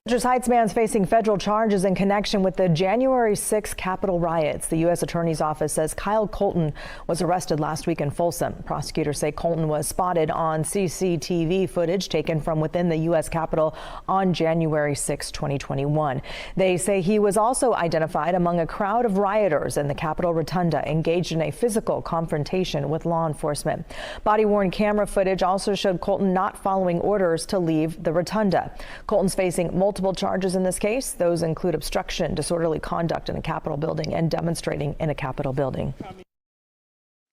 Heights man's facing federal charges in connection with the January 6 Capitol riots. The U.S. Attorney's Office says Colton was arrested last week in Folsom. Prosecutors say Colton was spotted on CCTV footage taken from within the U.S. Capitol on January 6, 2021. They say he was also identified among a crowd of rioters in the Capitol Rotunda engaged in a physical confrontation with law enforcement. Body-worn camera footage also showed Colton not following orders to leave the Rotunda. Colton's facing multiple charges in this case. Those include obstruction, disorderly conduct in a Capitol building, and demonstrating in a Capitol building.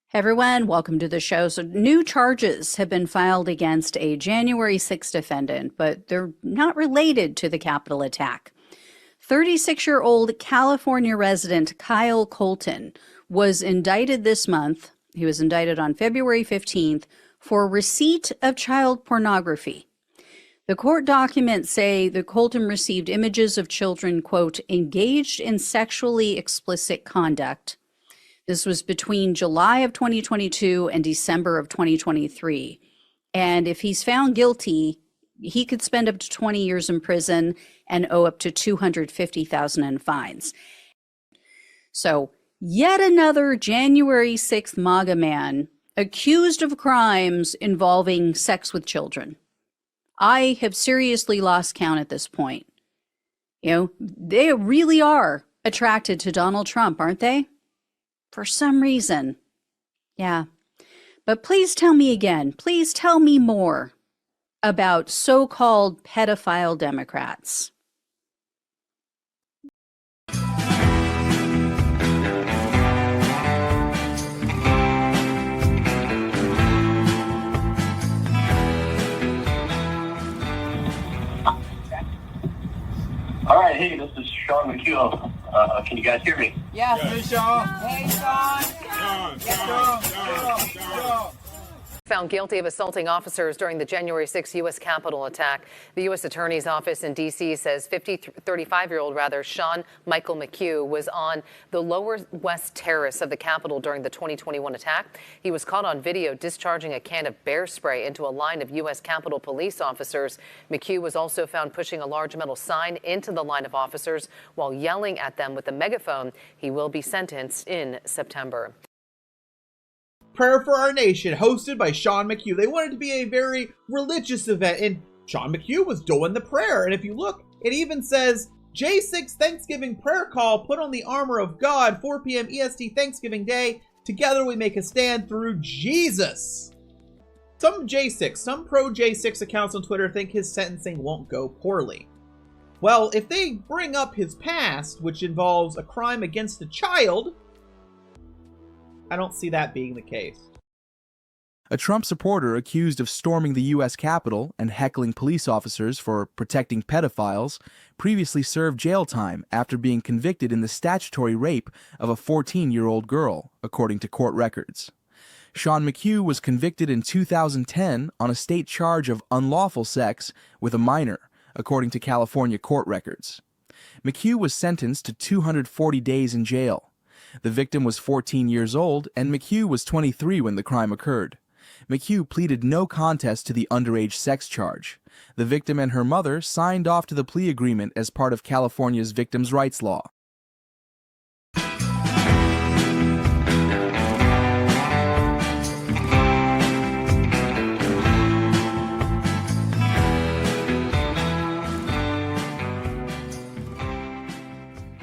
Hey everyone, welcome to the show. So new charges have been filed against a January 6 defendant, but they're not related to the Capitol attack. 36-year-old California resident Kyle Colton was indicted this month. He was indicted on February 15th for receipt of child pornography. The court documents say that Colton received images of children, quote, engaged in sexually explicit conduct. This was between July of 2022 and December of 2023. And if he's found guilty, he could spend up to 20 years in prison and owe up to $250,000 in fines. So yet another January 6th MAGA man accused of crimes involving sex with children. I have seriously lost count at this point. You know, they really are attracted to Donald Trump, aren't they? For some reason. Yeah. But please tell me again, please tell me more about so-called pedophile Democrats. All right, hey, this is Sean McHugh. Can you guys hear me? Yes. Hey, Sean. Hey, Sean. Found guilty of assaulting officers during the January 6 U.S. Capitol attack. The U.S. Attorney's Office in D.C. says 35-year-old Sean Michael McHugh was on the Lower West Terrace of the Capitol during the 2021 attack. He was caught on video discharging a can of bear spray into a line of U.S. Capitol police officers. McHugh was also found pushing a large metal sign into the line of officers while yelling at them with a megaphone. He will be sentenced in September. Prayer for Our Nation, hosted by Sean McHugh. They wanted it to be a very religious event, and Sean McHugh was doing the prayer. And if you look, it even says, J6 Thanksgiving prayer call, put on the armor of God, 4 p.m. EST Thanksgiving Day. Together we make a stand through Jesus. Some pro-J6 accounts on Twitter think his sentencing won't go poorly. Well, if they bring up his past, which involves a crime against a child, I don't see that being the case. A Trump supporter accused of storming the U.S. Capitol and heckling police officers for protecting pedophiles previously served jail time after being convicted in the statutory rape of a 14-year-old girl, according to court records. Sean McHugh was convicted in 2010 on a state charge of unlawful sex with a minor, according to California court records. McHugh was sentenced to 240 days in jail. The victim was 14 years old, and McHugh was 23 when the crime occurred. McHugh pleaded no contest to the underage sex charge. The victim and her mother signed off to the plea agreement as part of California's victims' rights law.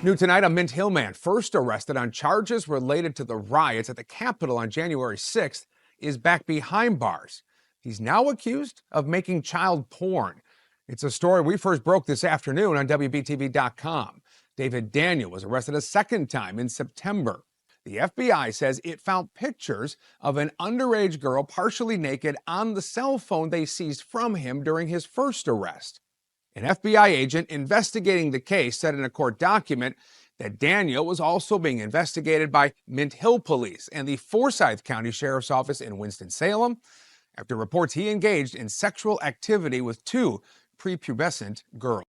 New tonight, a Mint Hill man first arrested on charges related to the riots at the Capitol on January 6th is back behind bars. He's now accused of making child porn. It's a story we first broke this afternoon on WBTV.com. David Daniel was arrested a second time in September. The FBI says it found pictures of an underage girl partially naked on the cell phone they seized from him during his first arrest. An FBI agent investigating the case said in a court document that Daniel was also being investigated by Mint Hill Police and the Forsyth County Sheriff's Office in Winston-Salem after reports he engaged in sexual activity with two prepubescent girls.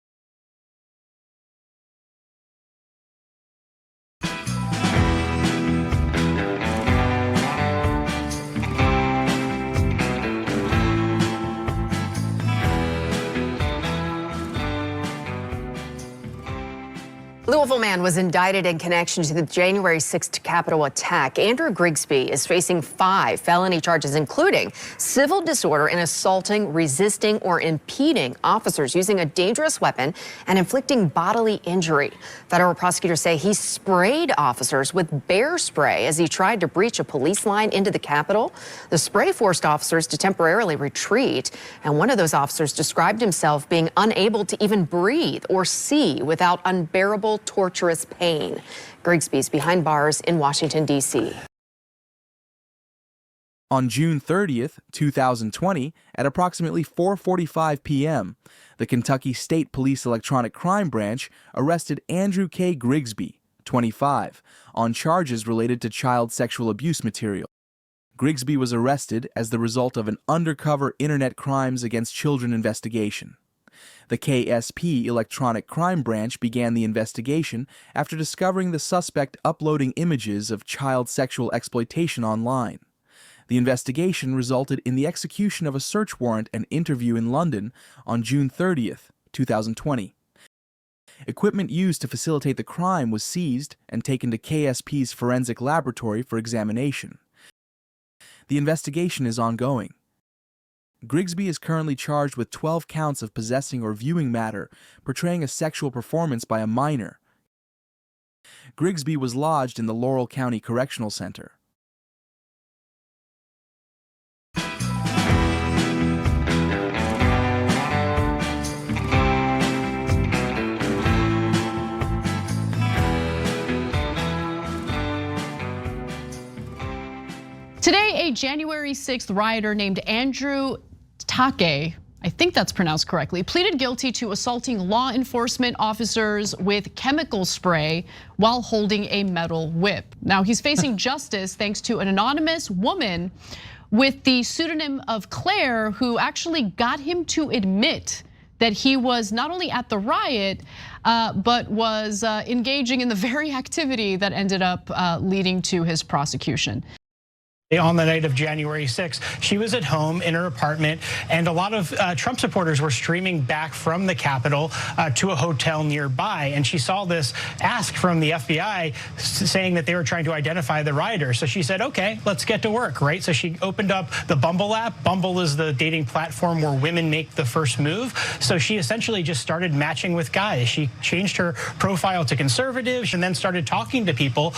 Louisville man was indicted in connection to the January 6th Capitol attack. Andrew Grigsby is facing 5 felony charges, including civil disorder and assaulting, resisting, or impeding officers using a dangerous weapon and inflicting bodily injury. Federal prosecutors say he sprayed officers with bear spray as he tried to breach a police line into the Capitol. The spray forced officers to temporarily retreat, and one of those officers described himself being unable to even breathe or see without unbearable torturous pain. Grigsby's behind bars in Washington, D.C. On June 30th, 2020, at approximately 4:45 p.m., the Kentucky State Police Electronic Crime Branch arrested Andrew K. Grigsby, 25, on charges related to child sexual abuse material. Grigsby was arrested as the result of an undercover Internet Crimes Against Children investigation. The KSP Electronic Crime Branch began the investigation after discovering the suspect uploading images of child sexual exploitation online. The investigation resulted in the execution of a search warrant and interview in London on June 30th, 2020. Equipment used to facilitate the crime was seized and taken to KSP's forensic laboratory for examination. The investigation is ongoing. Grigsby is currently charged with 12 counts of possessing or viewing matter portraying a sexual performance by a minor. Grigsby was lodged in the Laurel County Correctional Center. Today, a January 6th rioter named Andrew Taake, I think that's pronounced correctly, pleaded guilty to assaulting law enforcement officers with chemical spray while holding a metal whip. Now he's facing justice thanks to an anonymous woman with the pseudonym of Claire, who actually got him to admit that he was not only at the riot, but was engaging in the very activity that ended up leading to his prosecution. On the night of January 6th, she was at home in her apartment, and a lot of Trump supporters were streaming back from the Capitol to a hotel nearby. And she saw this ask from the FBI saying that they were trying to identify the rioters. So she said, okay, let's get to work, right? So she opened up the Bumble app. Bumble is the dating platform where women make the first move. So she essentially just started matching with guys. She changed her profile to conservative and then started talking to people.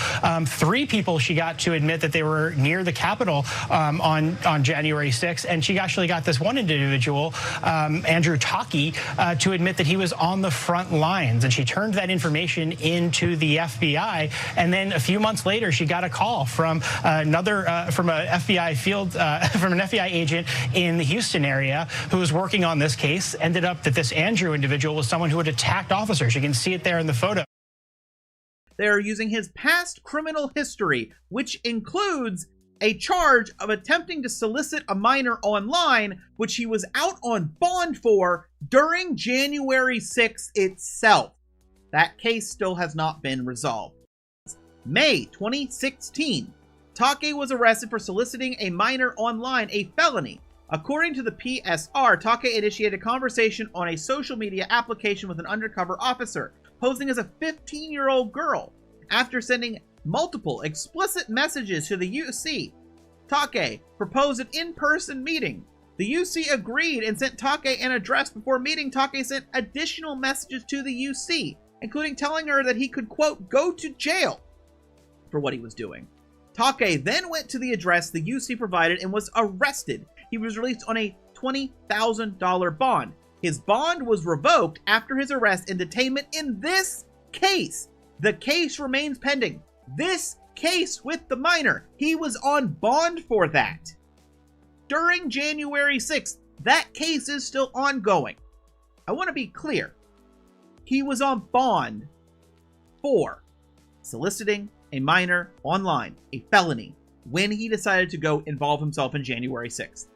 3 people she got to admit that they were near the Capitol on January 6th, and she actually got this one individual, Andrew Taake, to admit that he was on the front lines, and she turned that information into the FBI. And then a few months later, she got a call from from an FBI agent in the Houston area who was working on this case. Ended up that this Andrew individual was someone who had attacked officers. You can see it there in the photo. They're using his past criminal history, which includes a charge of attempting to solicit a minor online, which he was out on bond for during January 6th itself. That case still has not been resolved. May 2016, Taake was arrested for soliciting a minor online, a felony. According to the PSR, Taake initiated a conversation on a social media application with an undercover officer, posing as a 15-year-old girl. After sending multiple explicit messages to the UC, Taake proposed an in-person meeting. The UC agreed and sent Taake an address. Before meeting, Taake sent additional messages to the UC, including telling her that he could, quote, go to jail for what he was doing. Taake then went to the address the UC provided and was arrested. He was released on a $20,000 bond. His bond was revoked after his arrest and detainment in this case. The case remains pending. This case with the minor, he was on bond for that. During January 6th, that case is still ongoing. I want to be clear. He was on bond for soliciting a minor online, a felony, when he decided to go involve himself in January 6th.